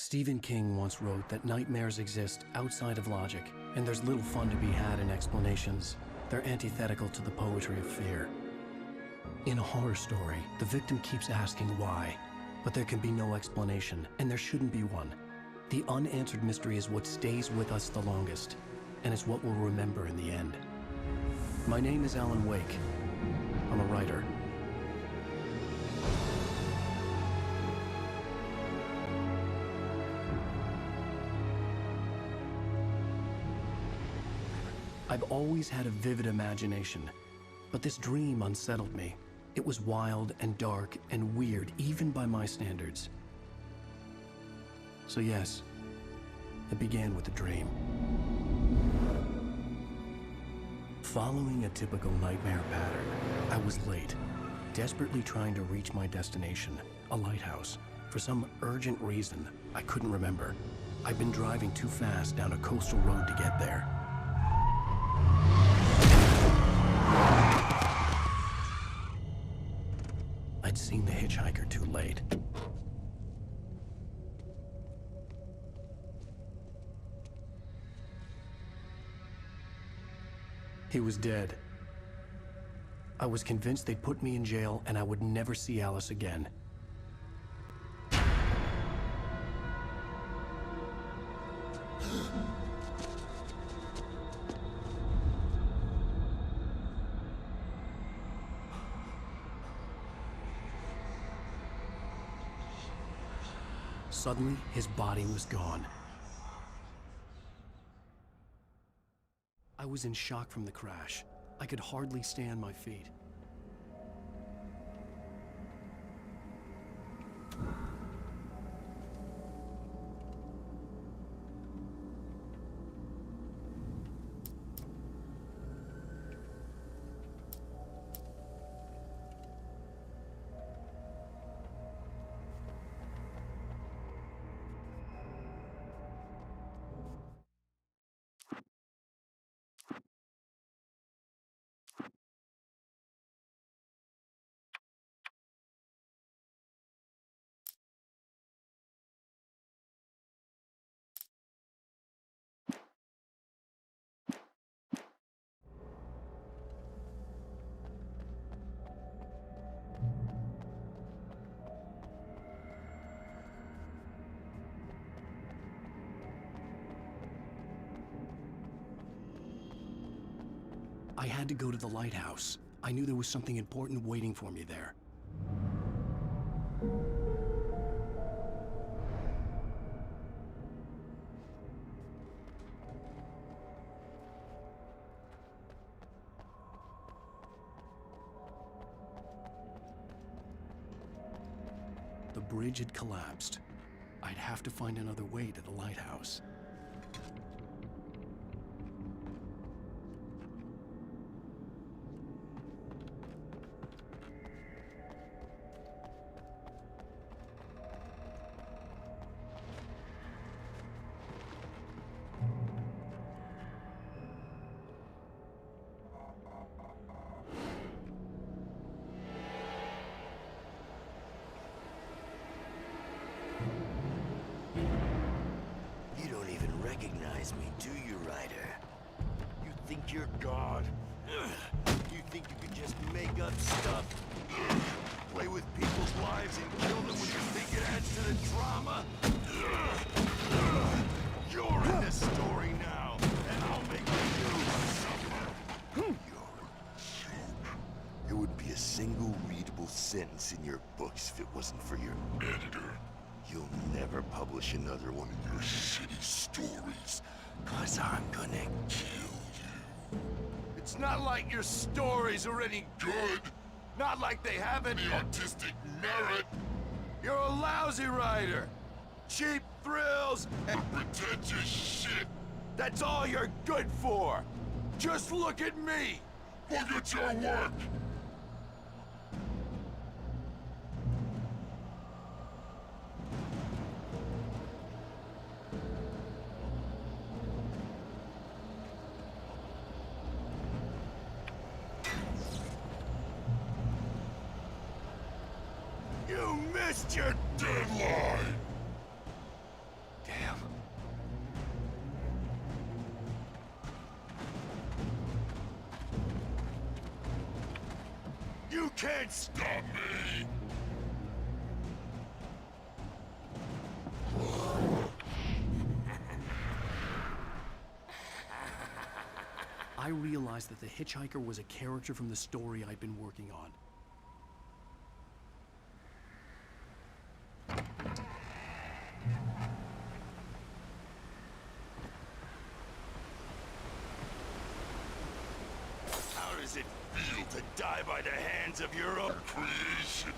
Stephen King once wrote that nightmares exist outside of logic, and there's little fun to be had in explanations. They're antithetical to the poetry of fear. In a horror story, the victim keeps asking why, but there can be no explanation, and there shouldn't be one. The unanswered mystery is what stays with us the longest, and it's what we'll remember in the end. My name is Alan Wake. I'm a writer. I've always had a vivid imagination, but this dream unsettled me. It was wild and dark and weird, even by my standards. So yes, it began with a dream. Following a typical nightmare pattern, I was late, desperately trying to reach my destination, a lighthouse. For some urgent reason, I couldn't remember. I'd been driving too fast down a coastal road to get there. I'd seen the hitchhiker too late. He was dead. I was convinced they'd put me in jail and I would never see Alice again. Suddenly, his body was gone. I was in shock from the crash. I could hardly stay on my feet. I had to go to the lighthouse. I knew there was something important waiting for me there. The bridge had collapsed. I'd have to find another way to the lighthouse. Recognize me, do you, Ryder? You think you're God? You think you can just make up stuff? Play with people's lives and kill them when you think it adds to the drama? You're in this story now, and I'll make you suffer. You're a joke. There wouldn't be a single readable sentence in your books if it wasn't for your editor. You'll never publish another one of your shitty stories, 'cause I'm gonna kill you. It's not like your stories are any good. Not like they have any artistic merit. You're a lousy writer. Cheap thrills and pretentious shit. That's all you're good for. Just look at me. Look at your work. You missed your deadline! You can't stop me! I realized that the hitchhiker was a character from the story I'd been working on. How does it feel to die by the hands of your own creation?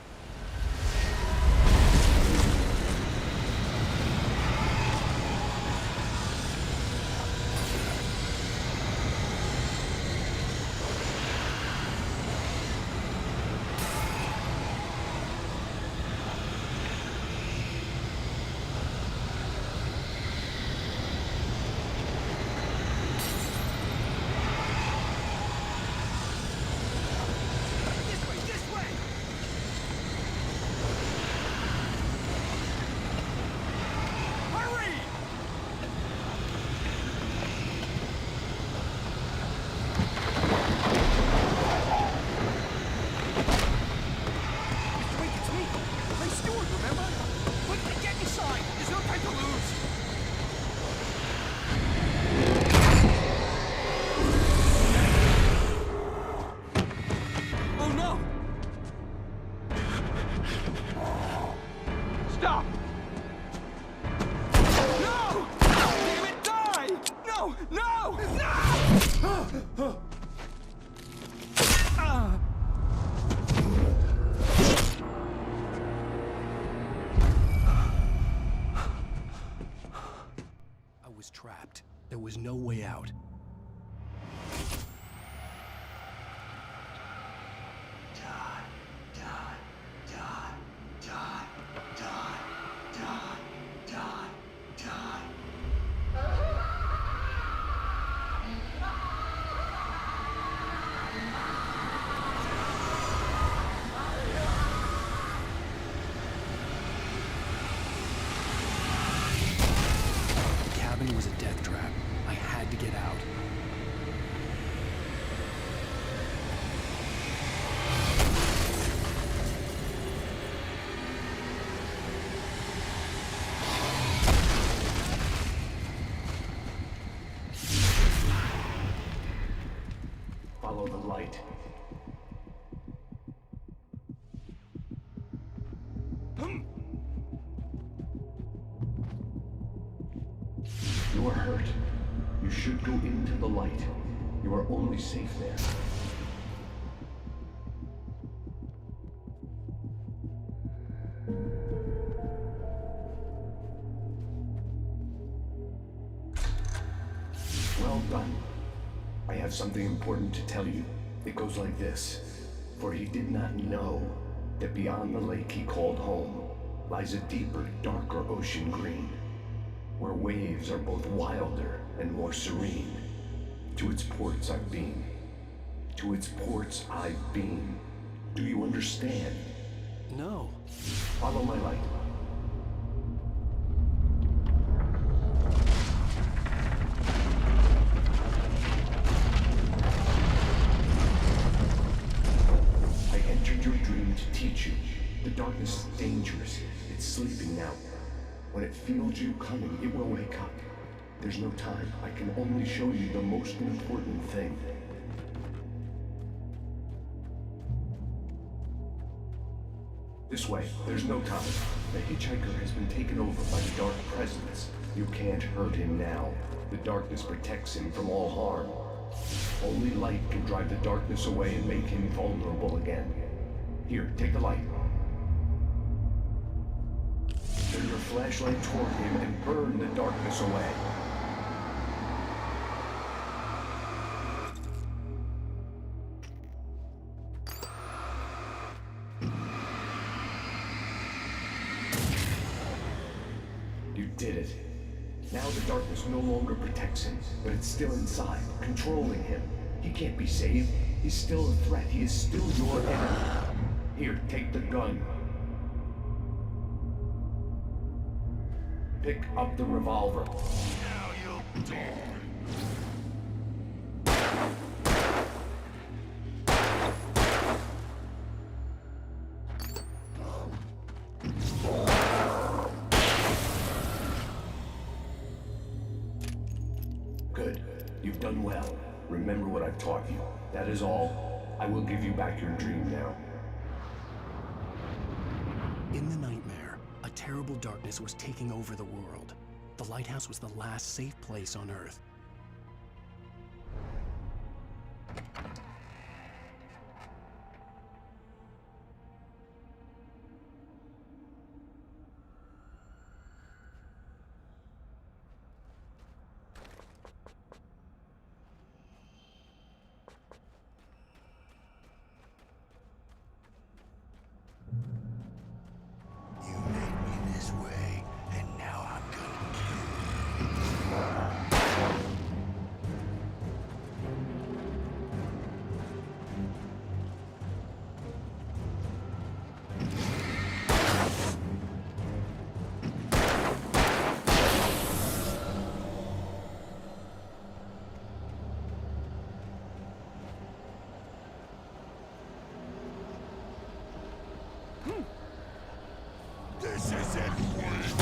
Trapped. There was no way out. Was a death trap. I had to get out. Follow the light. You are hurt. You should go into the light. You are only safe there. Well done. I have something important to tell you. It goes like this. For he did not know that beyond the lake he called home lies a deeper, darker ocean green, where waves are both wilder and more serene. To its ports I've been. To its ports I've been. Do you understand? No. Follow my light. I entered your dream to teach you. The darkness is dangerous. It's sleeping now. When it feels you coming, it will wake up. There's no time. I can only show you the most important thing. This way. There's no time. The hitchhiker has been taken over by the dark presence. You can't hurt him now. The darkness protects him from all harm. Only light can drive the darkness away and make him vulnerable again. Here, take the light. Turn your flashlight toward him and burn the darkness away. You did it. Now the darkness no longer protects him, but it's still inside, controlling him. He can't be saved. He's still a threat. He is still your enemy. Here, take the gun. Pick up the revolver. Now you'll die. remember what I've taught you. That is all. I will give you back your dream now. In the nightmare, a terrible darkness was taking over the world. The lighthouse was the last safe place on Earth. You made me this way, and now I'm gonna kill you. This is it, Ueyk.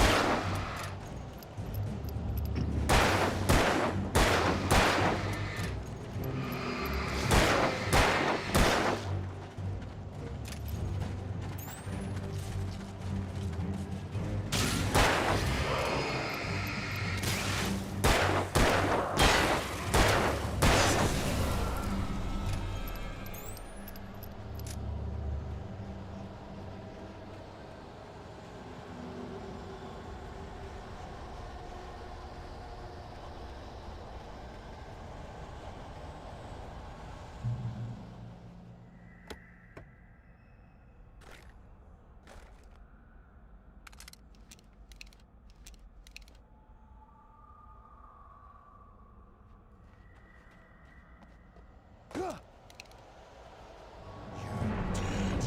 You're dead,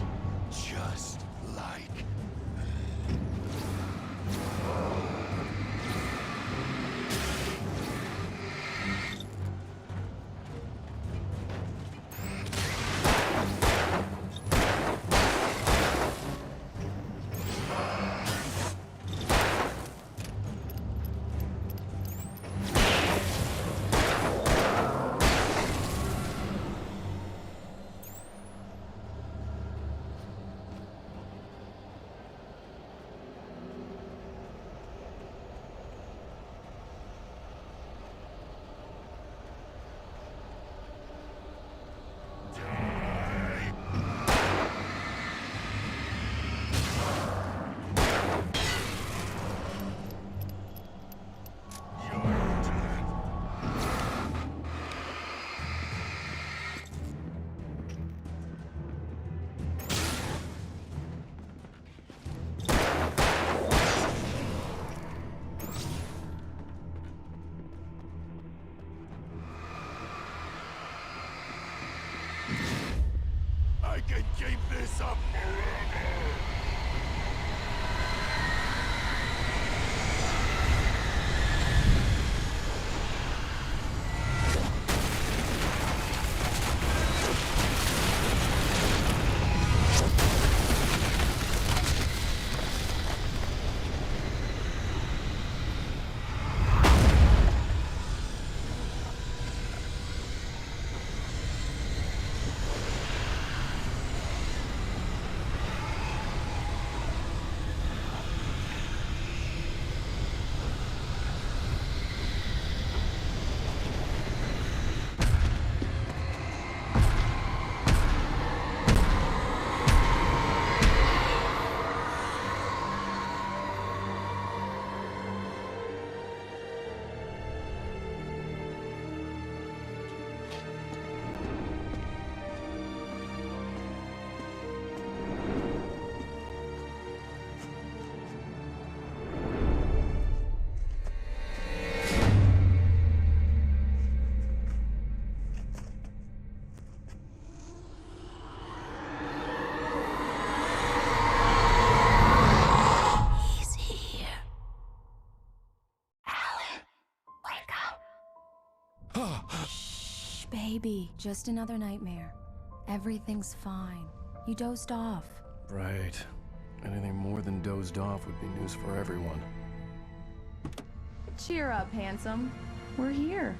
just like I can keep this up forever. Shh, baby. Just another nightmare. Everything's fine. You dozed off. Right. Anything more than dozed off would be news for everyone. Cheer up, handsome. We're here.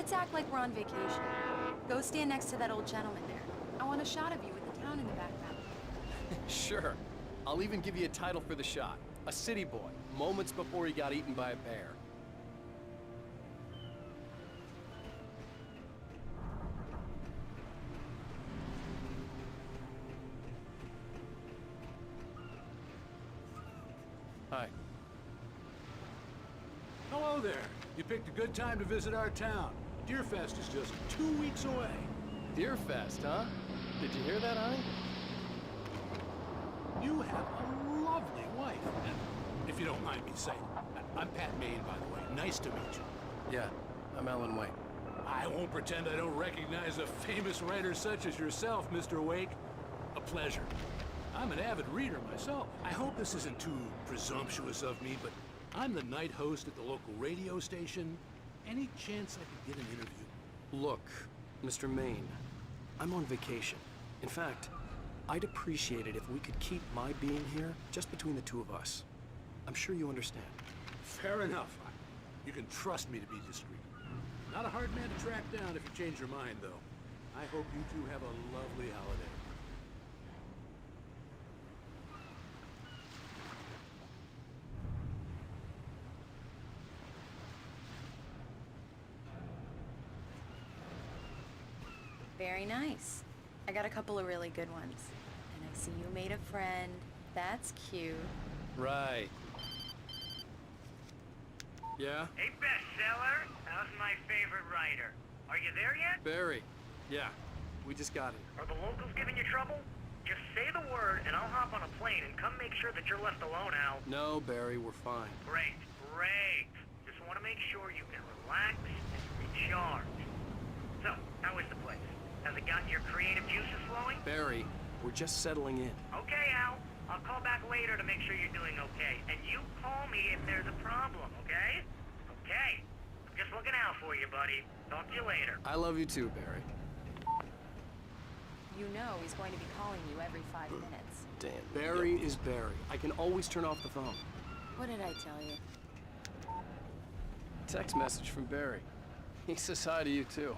Let's act like we're on vacation. Go stand next to that old gentleman there. I want a shot of you with the town in the background. Sure. I'll even give you a title for the shot. A city boy, moments before he got eaten by a bear. Hi. Hello there. You picked a good time to visit our town. Deerfest is just 2 weeks away. Deerfest, huh? Did you hear that, honey? You have a lovely wife. And if you don't mind me saying, I'm Pat Maine, by the way. Nice to meet you. Yeah, I'm Alan Wake. I won't pretend I don't recognize a famous writer such as yourself, Mr. Wake. A pleasure. I'm an avid reader myself. I hope this isn't too presumptuous of me, but I'm the night host at the local radio station. Any chance I could get an interview? Look, Mr. Maine, I'm on vacation. In fact, I'd appreciate it if we could keep my being here just between the two of us. I'm sure you understand. Fair enough. You can trust me to be discreet. Not a hard man to track down if you change your mind, though. I hope you two have a lovely holiday. Very nice. I got a couple of really good ones. And I see you made a friend. That's cute. Right. Yeah? Hey, bestseller. How's my favorite writer? Are you there yet? Barry. Yeah, we just got here. Are the locals giving you trouble? Just say the word, and I'll hop on a plane and come make sure that you're left alone, Al. No, Barry, we're fine. Great, great. Just want to make sure you can relax and recharge. So, how is the place? Has it gotten your creative juices flowing? Barry, we're just settling in. Okay, Al. I'll call back later to make sure you're doing okay. And you call me if there's a problem, okay? Okay. I'm just looking out for you, buddy. Talk to you later. I love you too, Barry. You know he's going to be calling you every 5 minutes. Damn. Barry is Barry. I can always turn off the phone. What did I tell you? Text message from Barry. He says hi to you too.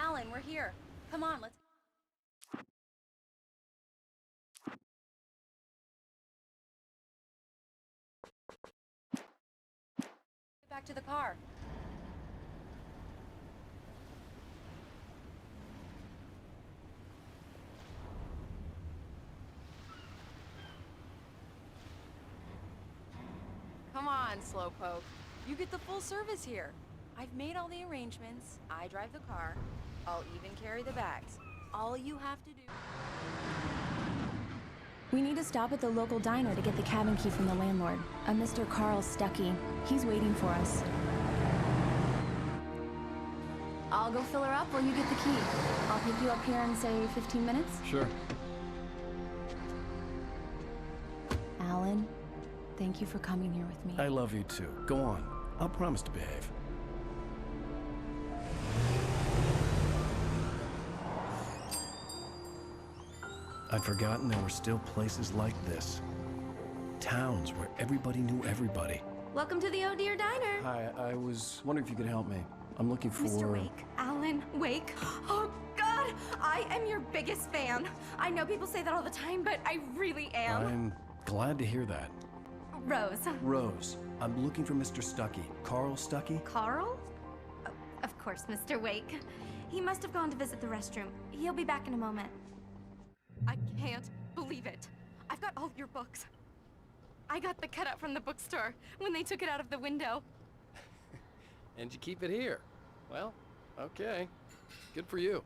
Alan, we're here. Come on, let's... Get back to the car. Come on, Slowpoke. You get the full service here. I've made all the arrangements. I drive the car. I'll even carry the bags. All you have to do... We need to stop at the local diner to get the cabin key from the landlord, a Mr. Carl Stuckey. He's waiting for us. I'll go fill her up while you get the key. I'll pick you up here in, say, 15 minutes? Sure. Alan, thank you for coming here with me. I love you too. Go on. I'll promise to behave. I'd forgotten there were still places like this. Towns where everybody knew everybody. Welcome to the Oh Dear Diner. Hi, I was wondering if you could help me. I'm looking for... Mr. Wake. Alan Wake. Oh, God! I am your biggest fan. I know people say that all the time, but I really am. I'm glad to hear that. Rose. Rose, I'm looking for Mr. Stuckey. Carl Stuckey? Carl? Oh, of course, Mr. Wake. He must have gone to visit the restroom. He'll be back in a moment. I can't believe it. I've got all your books. I got the cutout from the bookstore when they took it out of the window. And you keep it here. Well, okay. Good for you.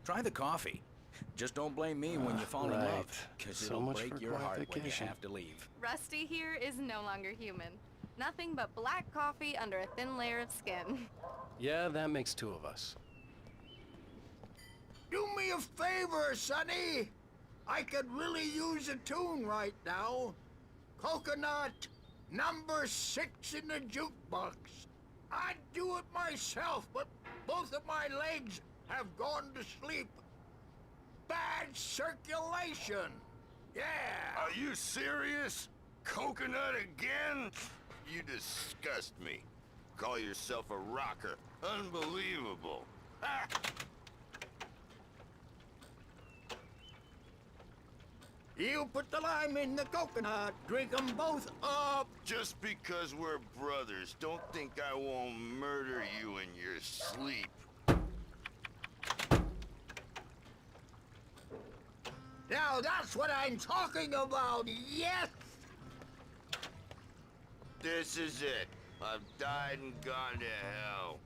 Try the coffee. Just don't blame me when you fall in love, because So it'll much break for your heart when you qualification. have to leave. Rusty here is no longer human. Nothing but black coffee under a thin layer of skin. Yeah, that makes two of us. Do me a favor, Sonny. I could really use a tune right now. Coconut, number 6 in the jukebox. I'd do it myself, but both of my legs have gone to sleep. Bad circulation. Yeah. Are you serious? Coconut again? You disgust me. Call yourself a rocker. Unbelievable. Ah! You put the lime in the coconut, drink 'em both up. Just because we're brothers, don't think I won't murder you in your sleep. Now that's what I'm talking about, yes! This is it. I've died and gone to hell.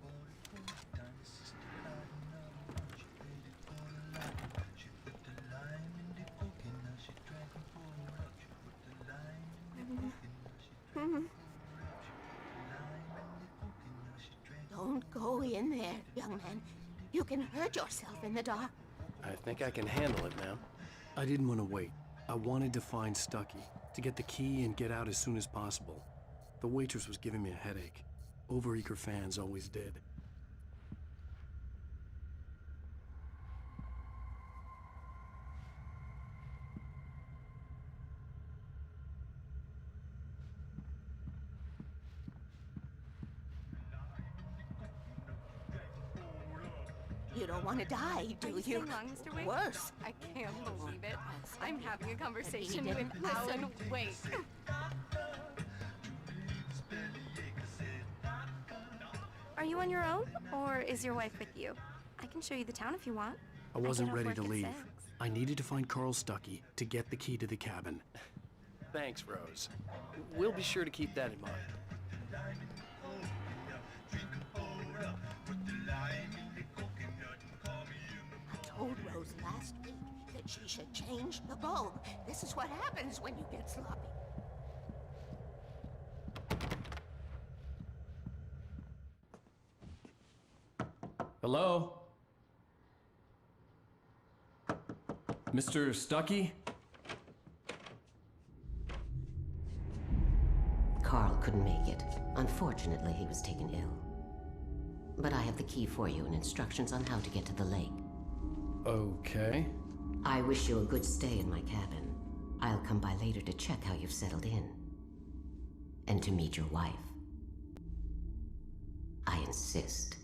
Don't go in there, young man. You can hurt yourself in the dark. I think I can handle it, ma'am. I didn't want to wait. I wanted to find Stucky, to get the key and get out as soon as possible. The waitress was giving me a headache. Overeager fans always did. You don't want to die, do Are you you? staying long, Mr. Wake? Worse. I can't believe it. I'm having a conversation He with didn't listen. Alan Wake. Are you on your own, or is your wife with you? I can show you the town if you want. I wasn't get off ready work to at leave. 6. I needed to find Carl Stucky to get the key to the cabin. Thanks, Rose. We'll be sure to keep that in mind. I told Rose last week that she should change the bulb. This is what happens when you get sloppy. Hello? Mr. Stucky? Carl couldn't make it. Unfortunately, he was taken ill. But I have the key for you and instructions on how to get to the lake. Okay. I wish you a good stay in my cabin. I'll come by later to check how you've settled in. And to meet your wife. I insist.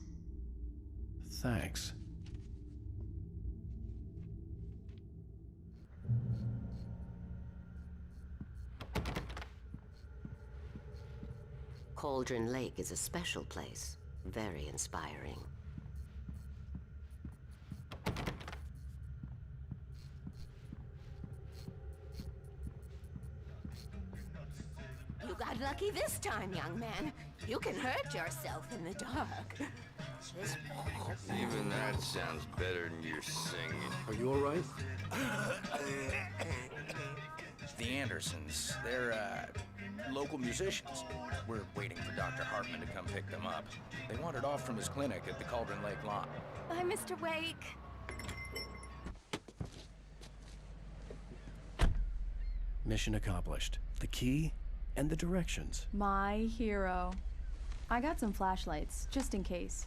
Thanks. Cauldron Lake is a special place. Very inspiring. You got lucky this time, young man. You can hurt yourself in the dark. This- Even that sounds better than your singing. Are you all right? The Andersons, they're, local musicians. We're waiting for Dr. Hartman to come pick them up. They wandered off from his clinic at the Cauldron Lake lot. Bye, Mr. Wake. Mission accomplished. The key and the directions. My hero. I got some flashlights, just in case.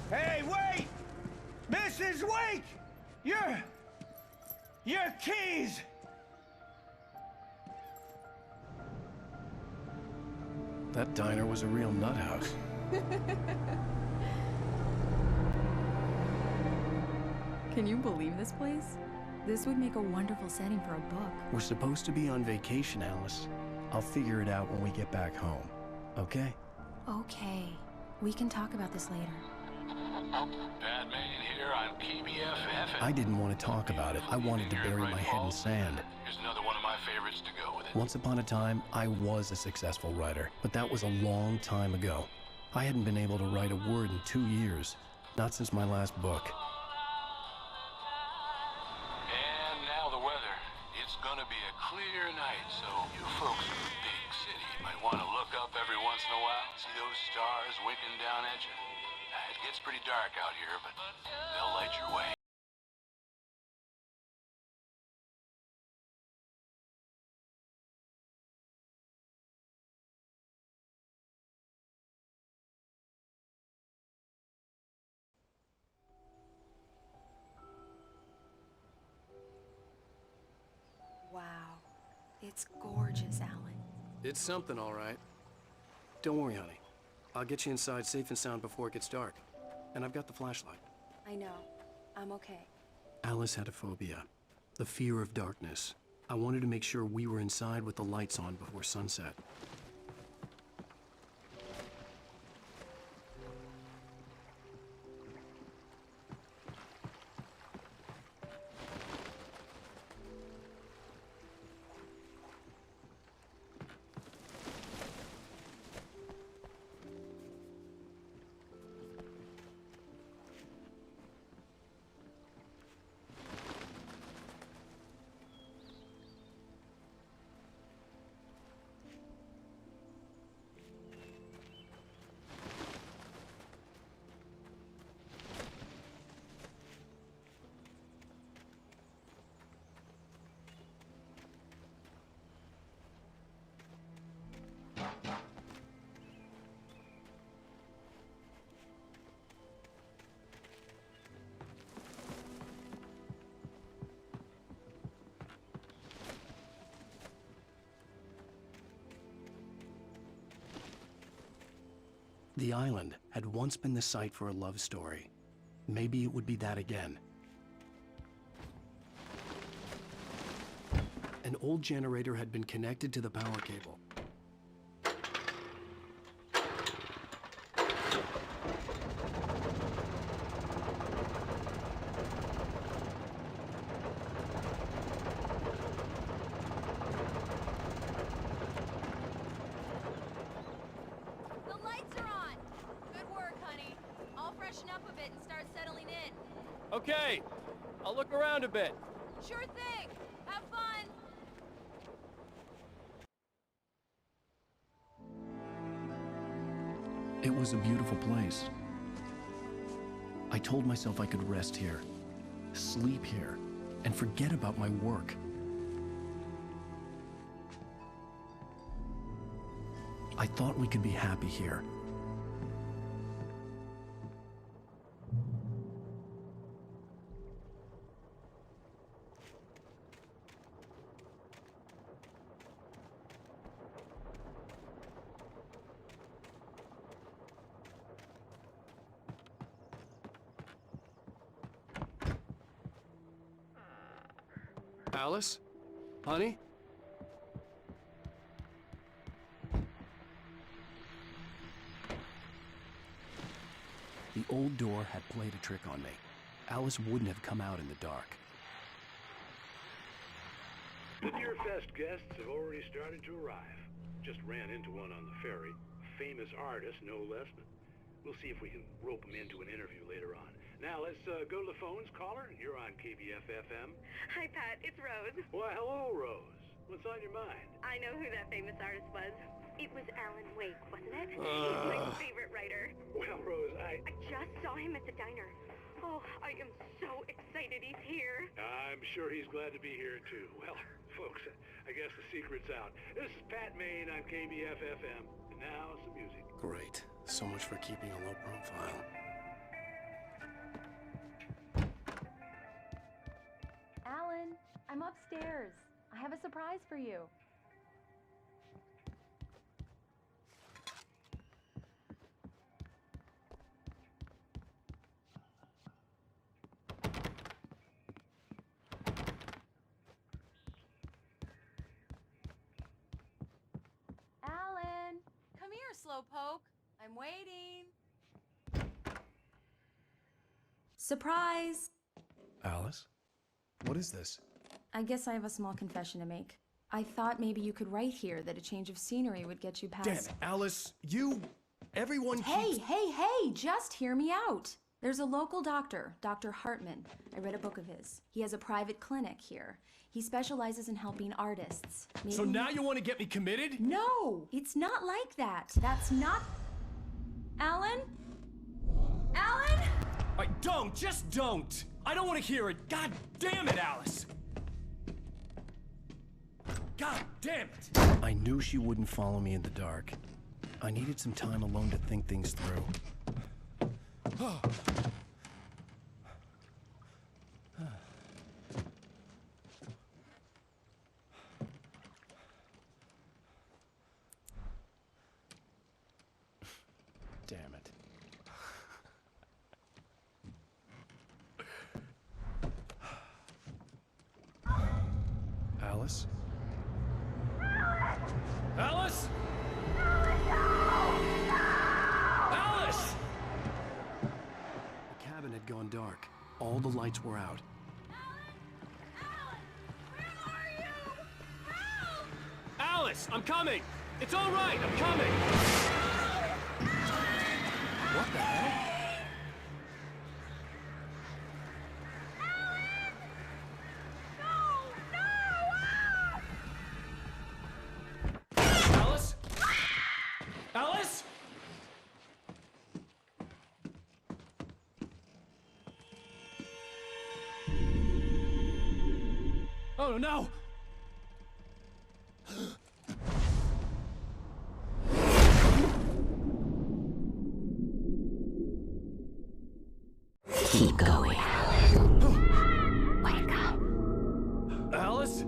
Hey, wait! Mrs. Wake! Your keys! That diner was a real nut house. Can you believe this place? This would make a wonderful setting for a book. We're supposed to be on vacation, Alice. I'll figure it out when we get back home. Okay? Okay. We can talk about this later. Bad man here on KBFF. I didn't want to talk about it. I wanted to bury my head in sand. Here's another one of my favorites to go with it. Once upon a time, I was a successful writer, but that was a long time ago. I hadn't been able to write a word in 2 years. Not since my last book. And now the weather. It's gonna be a clear night, so you folks in the big city might want to look up every once in a while, see those stars winking down at you. It gets pretty dark out here, but they'll light your way. Wow. It's gorgeous, Alan. It's something, all right. Don't worry, honey. I'll get you inside safe and sound before it gets dark. And I've got the flashlight. I know. I'm okay. Alice had a phobia. The fear of darkness. I wanted to make sure we were inside with the lights on before sunset. The island had once been the site for a love story. Maybe it would be that again. An old generator had been connected to the power cable. Okay, I'll look around a bit. Sure thing. Have fun. It was a beautiful place. I told myself I could rest here, sleep here, and forget about my work. I thought we could be happy here. Alice? Honey? The old door had played a trick on me. Alice wouldn't have come out in the dark. Your fest guests have already started to arrive. Just ran into one on the ferry. Famous artist, no less. But we'll see if we can rope him into an interview later on. Now, let's go to the phones. Caller, you're on KBF-FM. Hi, Pat. It's Rose. Why, hello, Rose. What's on your mind? I know who that famous artist was. It was Alan Wake, wasn't it? He's my favorite writer. Well, Rose, I just saw him at the diner. Oh, I am so excited he's here. I'm sure he's glad to be here, too. Well, folks, I guess the secret's out. This is Pat Maine on KBF-FM. And now, some music. Great. So much for keeping a low profile. Alan, I'm upstairs. I have a surprise for you. Alan, come here, Slowpoke. I'm waiting. Surprise! Alice? What is this? I guess I have a small confession to make. I thought maybe you could write here that a change of scenery would get you past... Damn it, Alice! Everyone Hey, keeps... hey, just hear me out! There's a local doctor, Dr. Hartman. I read a book of his. He has a private clinic here. He specializes in helping artists. Maybe... So now you want to get me committed? No! It's not like that. That's not... Alan? Alan? Don't! Just don't! I don't want to hear it! God damn it, Alice! God damn it! I knew she wouldn't follow me in the dark. I needed some time alone to think things through. Damn it. Alice? Alice? Alice! The cabin had gone dark. All the lights were out. Alice, I'm coming! It's all right, I'm coming! What the hell? Alice? Alice? Oh no! Keep going. Wake up. Alice?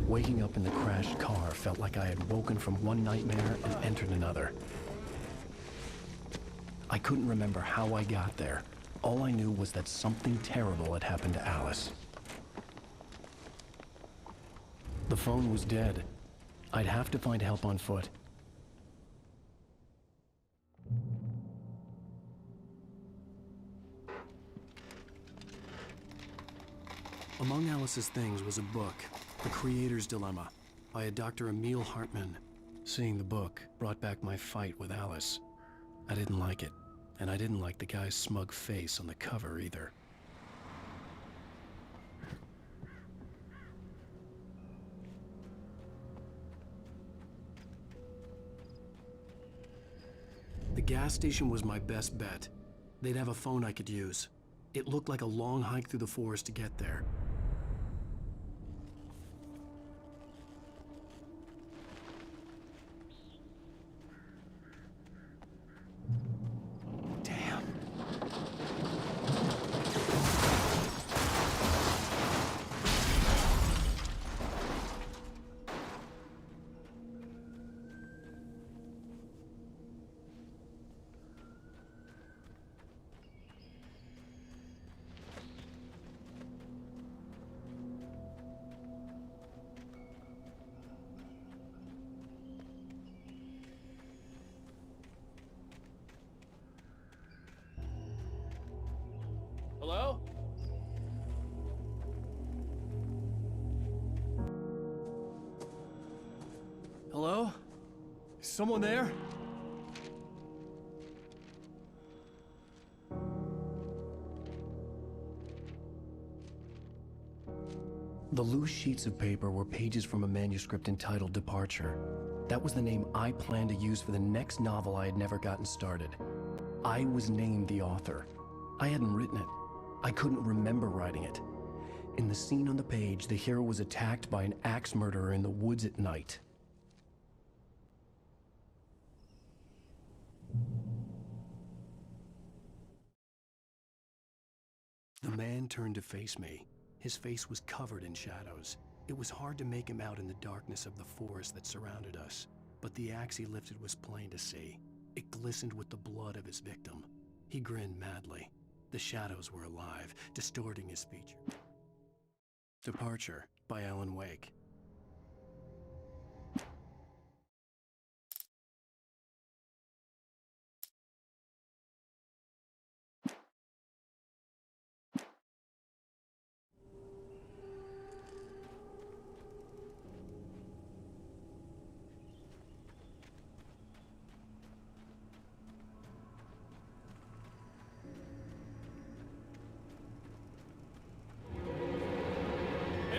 Waking up in the crashed car felt like I had woken from one nightmare and entered another. I couldn't remember how I got there. All I knew was that something terrible had happened to Alice. The phone was dead. I'd have to find help on foot. Among Alice's things was a book, The Creator's Dilemma, by a Dr. Emil Hartman. Seeing the book brought back my fight with Alice. I didn't like it, and I didn't like the guy's smug face on the cover either. The gas station was my best bet. They'd have a phone I could use. It looked like a long hike through the forest to get there. Hello? Hello? Is someone there? The loose sheets of paper were pages from a manuscript entitled Departure. That was the name I planned to use for the next novel I had never gotten started. I was named the author. I hadn't written it. I couldn't remember writing it. In the scene on the page, the hero was attacked by an axe murderer in the woods at night. The man turned to face me. His face was covered in shadows. It was hard to make him out in the darkness of the forest that surrounded us, but the axe he lifted was plain to see. It glistened with the blood of his victim. He grinned madly. The shadows were alive, distorting his features. Departure by Alan Wake.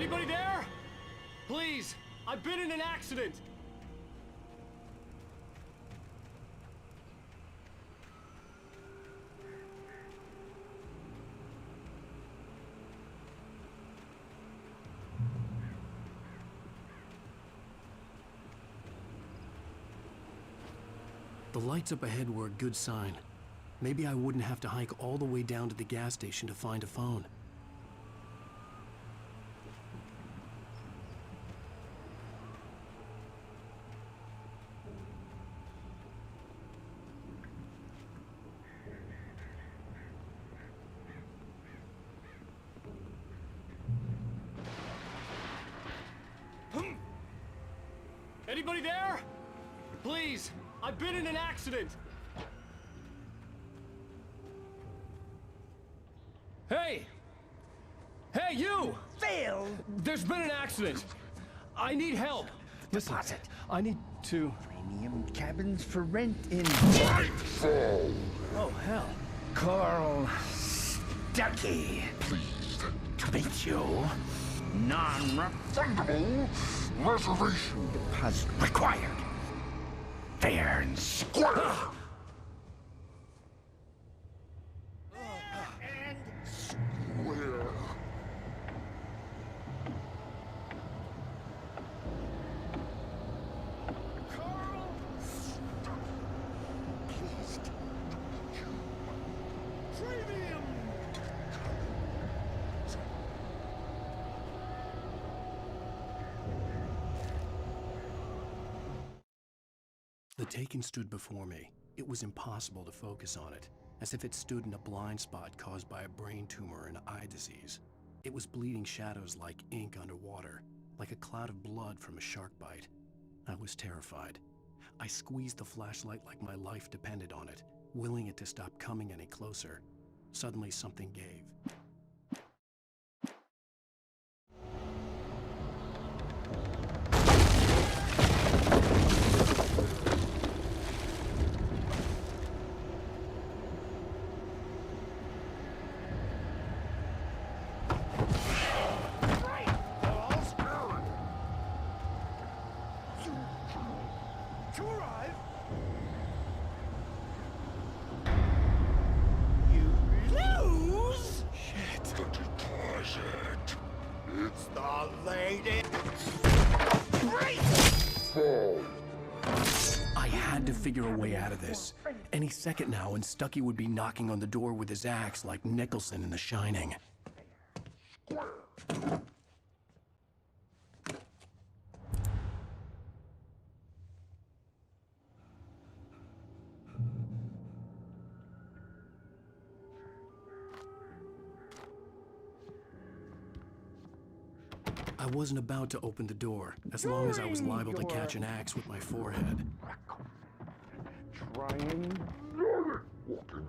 Anybody there? Please, I've been in an accident. The lights up ahead were a good sign. Maybe I wouldn't have to hike all the way down to the gas station to find a phone. Anybody there? Please, I've been in an accident. Hey! Hey, you! Phil! There's been an accident. I need help. Listen, Deposit. I need to... Premium cabins for rent in... Oh, hell. Carl Stuckey. Pleased to meet you. Non-refundable reservation deposit required. Fair and square. And square. Carl Stuckey. Pleased to meet you. Premium. The Taken stood before me. It was impossible to focus on it, as if it stood in a blind spot caused by a brain tumor and eye disease. It was bleeding shadows like ink underwater, like a cloud of blood from a shark bite. I was terrified. I squeezed the flashlight like my life depended on it, willing it to stop coming any closer. Suddenly something gave. I had to figure a way out of this. Any second now, and Stuckey would be knocking on the door with his axe like Nicholson in The Shining. I wasn't about to open the door, as long as I was liable to catch an axe with my forehead. Trying walking.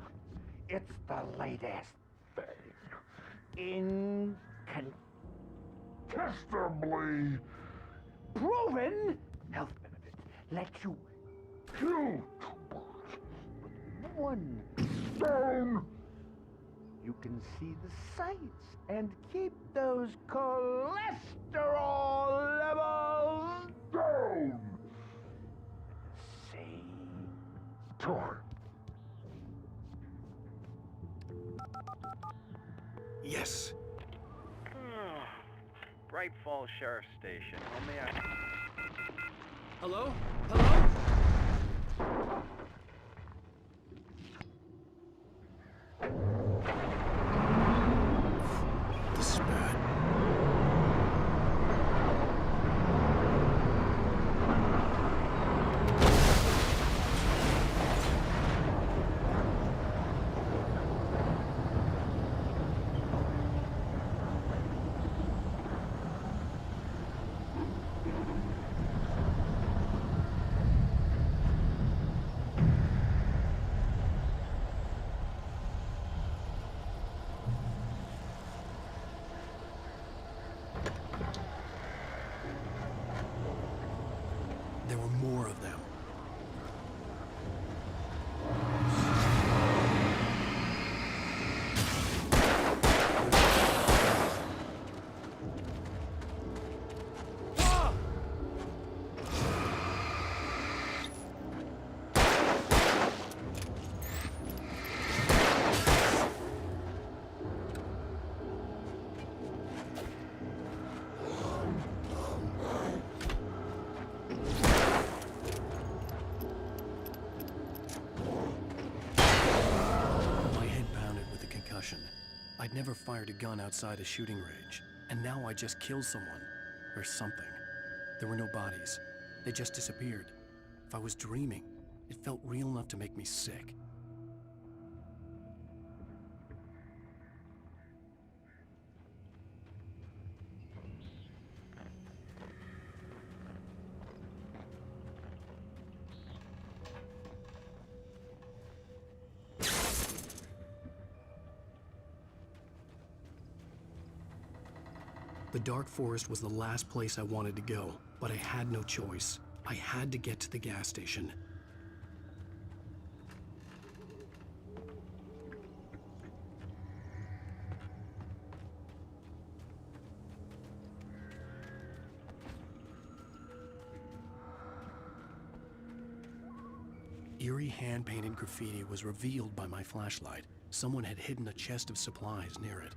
It's the latest thing. Incontestably proven health benefits. Let you kill 2 birds with 1 stone. You can see the sights and keep those cholesterol levels down. Same time. Yes. Bright Falls Sheriff Station. How may I... Hello? Hello? This is bad. There were more of them. concussion. I'd never fired a gun outside a shooting range, and now I just killed someone. Or something. There were no bodies. They just disappeared. If I was dreaming, it felt real enough to make me sick. The dark forest was the last place I wanted to go, but I had no choice. I had to get to the gas station. Eerie hand-painted graffiti was revealed by my flashlight. Someone had hidden a chest of supplies near it.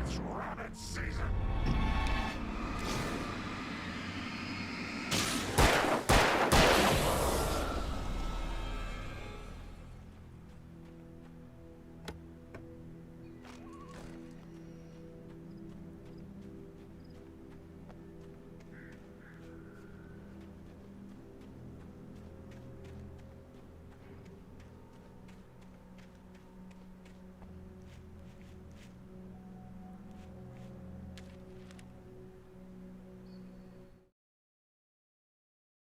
It's rabbit season!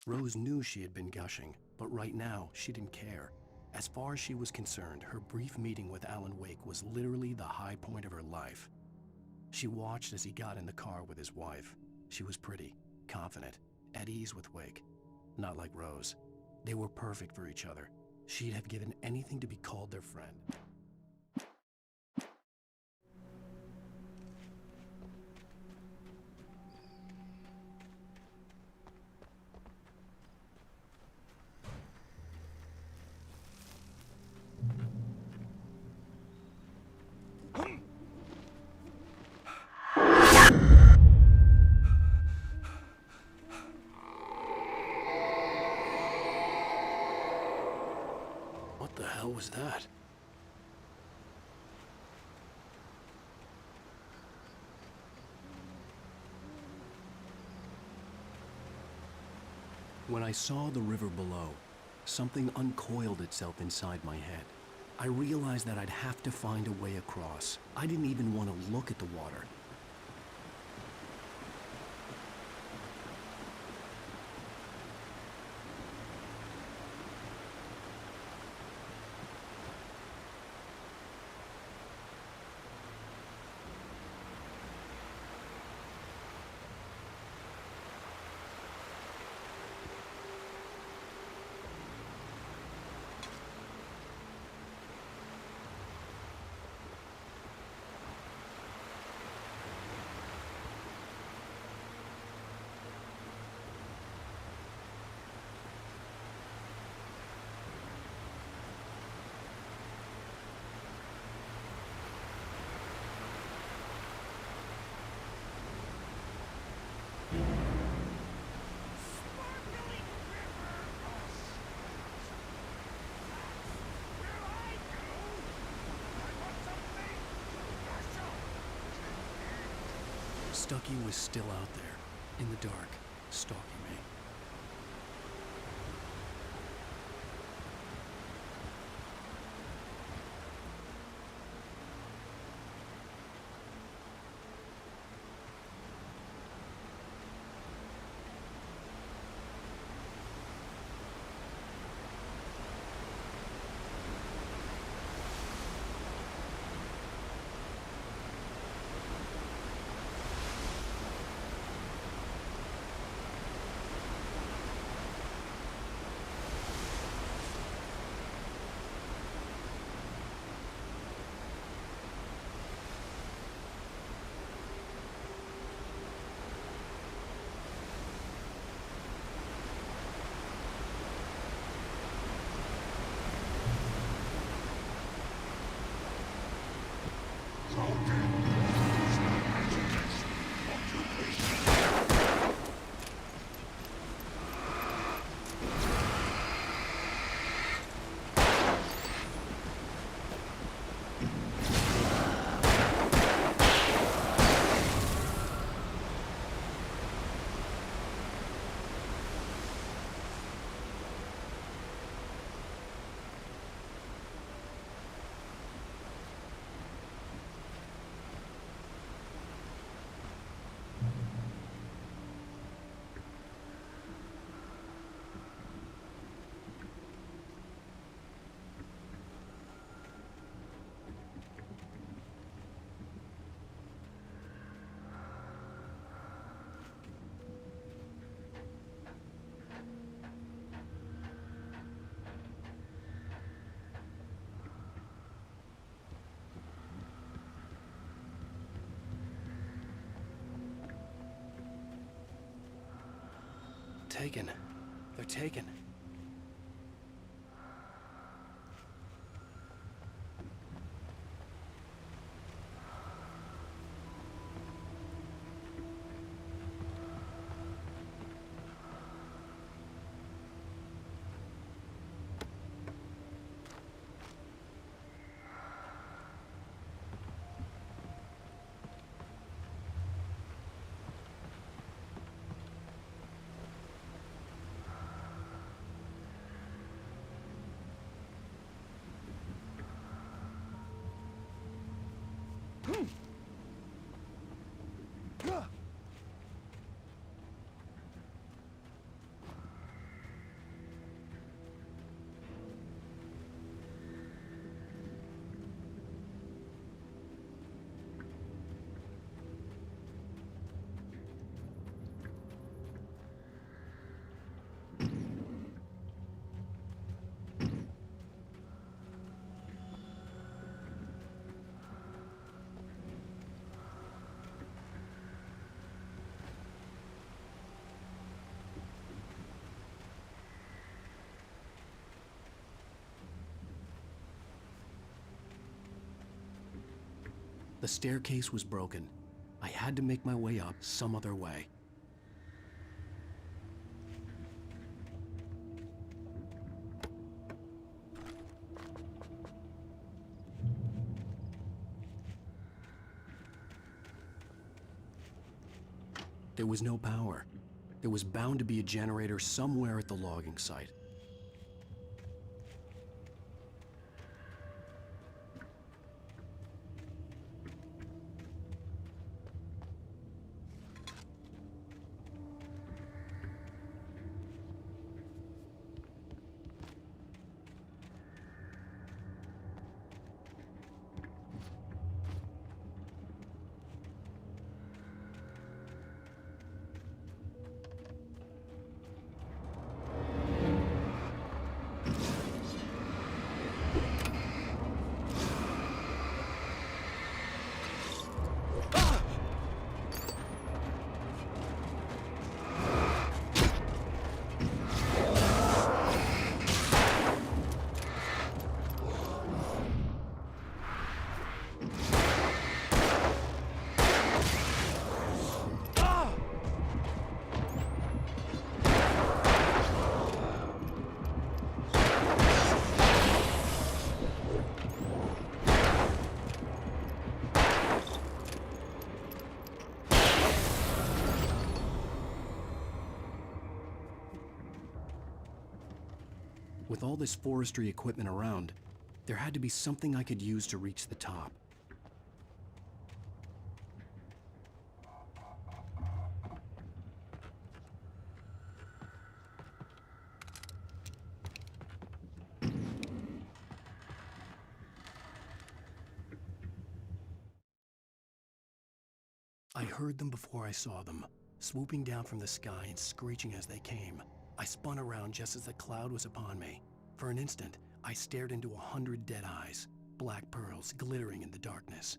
Rose knew she had been gushing, but right now, she didn't care. As far as she was concerned, her brief meeting with Alan Wake was literally the high point of her life. She watched as he got in the car with his wife. She was pretty, confident, at ease with Wake. Not like Rose. They were perfect for each other. She'd have given anything to be called their friend. What the hell was that? When I saw the river below, something uncoiled itself inside my head. I realized that I'd have to find a way across. I didn't even want to look at the water. Stucky was still out there, in the dark, stalking me. taken. They're taken. The staircase was broken. I had to make my way up some other way. There was no power. There was bound to be a generator somewhere at the logging site. With all this forestry equipment around, there had to be something I could use to reach the top. I heard them before I saw them, swooping down from the sky and screeching as they came. I spun around just as the cloud was upon me. For an instant, I stared into 100 dead eyes, black pearls glittering in the darkness.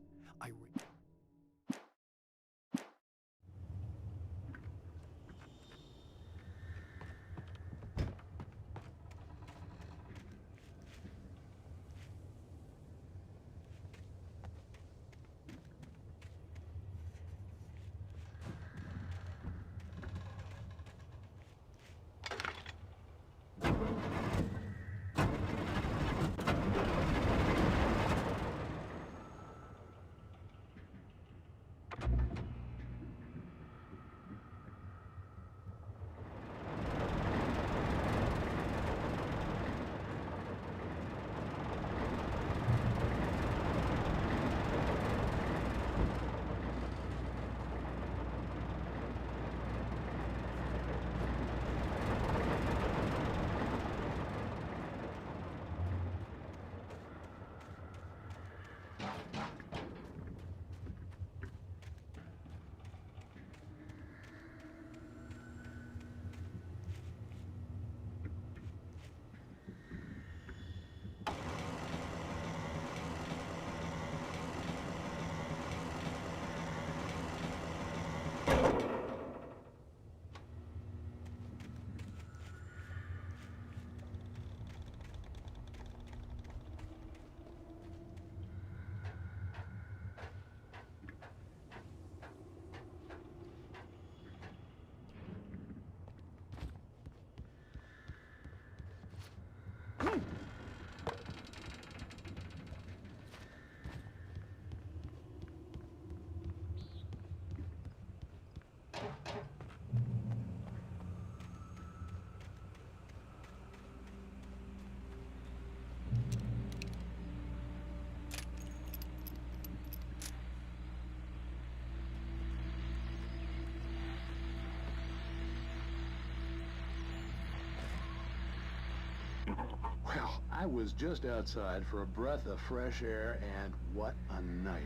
Well, I was just outside for a breath of fresh air, and what a night.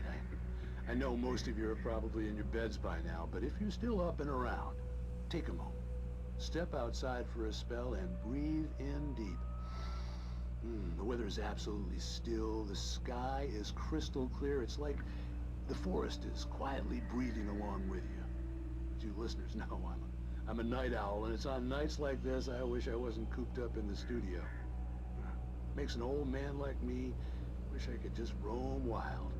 I know most of you are probably in your beds by now, but if you're still up and around, take a moment. Step outside for a spell and breathe in deep. The weather is absolutely still. The sky is crystal clear. It's like the forest is quietly breathing along with you. As you listeners know, I'm a night owl, and it's on nights like this I wish I wasn't cooped up in the studio. Makes an old man like me wish I could just roam wild.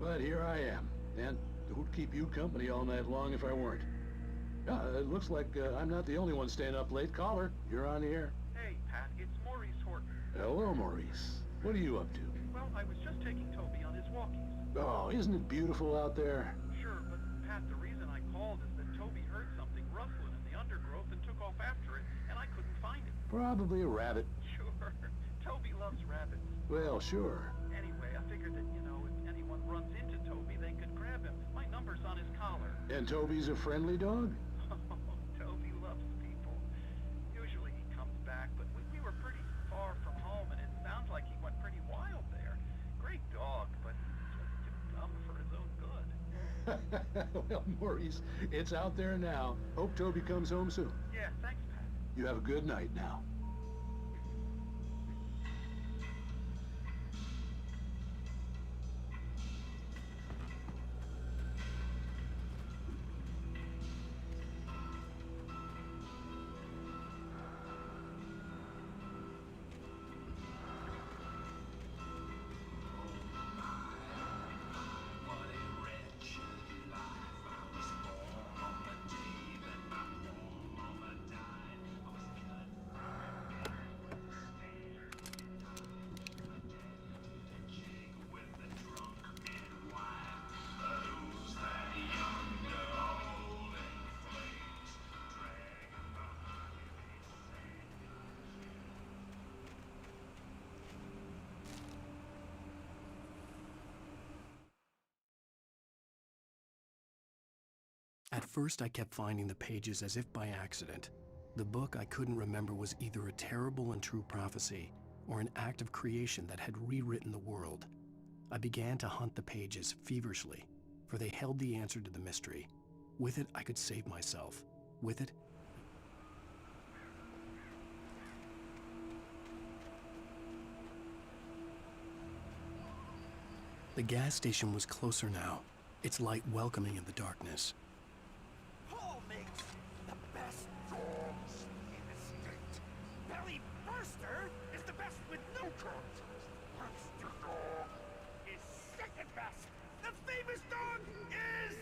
But here I am, and who'd keep you company all night long if I weren't? It looks like I'm not the only one staying up late. Caller, you're on the air. Hey, Pat, it's Maurice Horton. Hello, Maurice. What are you up to? Well, I was just taking Toby on his walkies. Oh, isn't it beautiful out there? Sure, but Pat, the reason I called is that Toby heard something rustling in the undergrowth and took off after it, and I couldn't find it. Probably a rabbit. Sure. Toby loves rabbits. Well, sure. Anyway, I figured that, if anyone runs into Toby, they could grab him. My number's on his collar. And Toby's a friendly dog? Toby loves people. Usually he comes back, but we were pretty far from home, and it sounds like he went pretty wild there. Great dog, but just too dumb for his own good. Well, Maurice, it's out there now. Hope Toby comes home soon. Yeah, thanks, Pat. You have a good night now. At first, I kept finding the pages as if by accident. The book I couldn't remember was either a terrible and true prophecy or an act of creation that had rewritten the world. I began to hunt the pages feverishly, for they held the answer to the mystery. With it, I could save myself. With it, the gas station was closer now, its light welcoming in the darkness. Paul makes the best dogs in the state. Belly Burster is the best with no coat. Monster Dog is second best. The famous dog is...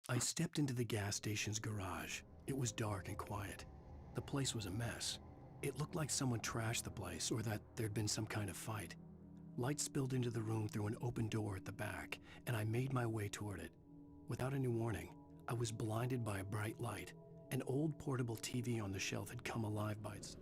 I stepped into the gas station's garage. It was dark and quiet. The place was a mess. It looked like someone trashed the place or that there'd been some kind of fight. Light spilled into the room through an open door at the back, and I made my way toward it. Without any warning, I was blinded by a bright light. An old portable TV on the shelf had come alive by itself.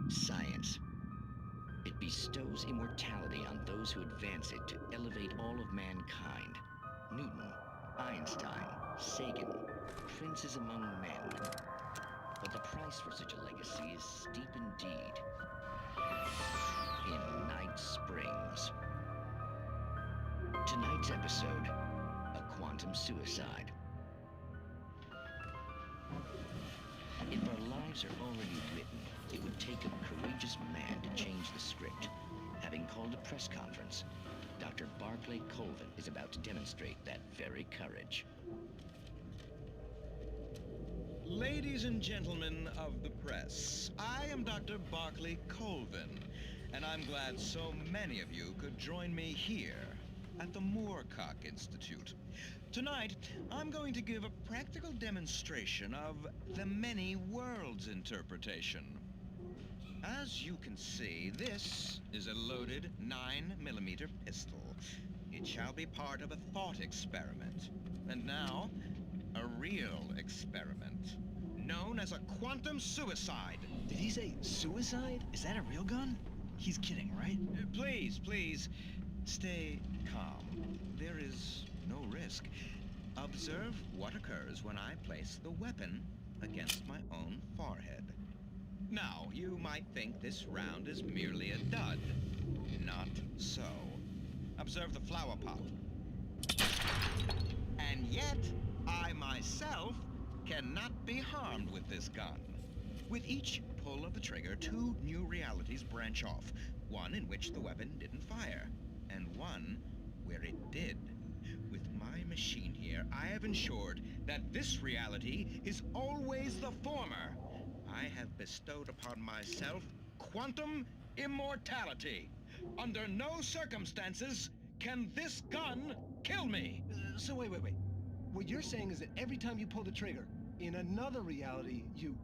Science. It bestows immortality on those who advance it to elevate all of mankind. Newton, Einstein, Sagan, princes among men. But the price for such a legacy is steep indeed. In Night Springs. Tonight's episode, a quantum suicide. If our lives are already written, it would take a courageous man to change the script. Having called a press conference, Dr. Barclay Colvin is about to demonstrate that very courage. Ladies and gentlemen of the press, I am Dr. Barclay Colvin, and I'm glad so many of you could join me here at the Moorcock Institute. Tonight, I'm going to give a practical demonstration of the many worlds interpretation. As you can see, this is a loaded 9mm pistol. It shall be part of a thought experiment. And now, a real experiment, known as a quantum suicide. Did he say suicide? Is that a real gun? He's kidding, right? Please, stay calm. There is no risk. Observe what occurs when I place the weapon against my own forehead. Now, you might think this round is merely a dud. Not so. Observe the flower pot. And yet, I myself cannot be harmed with this gun. With each pull of the trigger, two new realities branch off. One in which the weapon didn't fire, and one where it did. With my machine here, I have ensured that this reality is always the former. I have bestowed upon myself quantum immortality. Under no circumstances can this gun kill me. So wait. What you're saying is that every time you pull the trigger, in another reality, you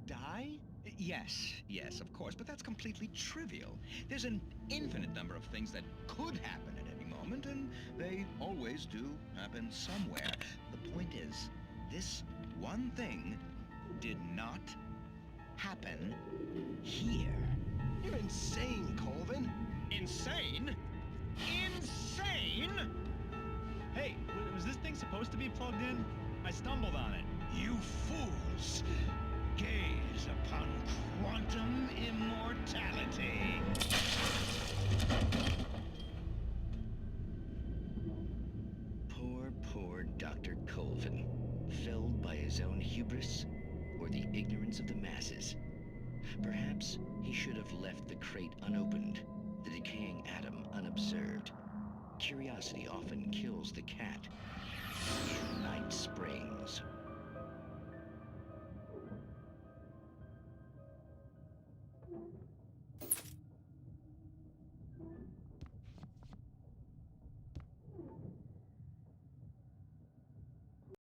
die? Yes, of course, but that's completely trivial. There's an infinite number of things that could happen at any moment, and they always do happen somewhere. The point is, this one thing did not happen here. You're insane, Colvin. Insane? Insane? Hey, was this thing supposed to be plugged in? I stumbled on it. You fools! Gaze upon quantum immortality. Poor Dr. Colvin. Felled by his own hubris or the ignorance of the masses. Perhaps he should have left the crate unopened, the decaying atom unobserved. Curiosity often kills the cat. Night Springs.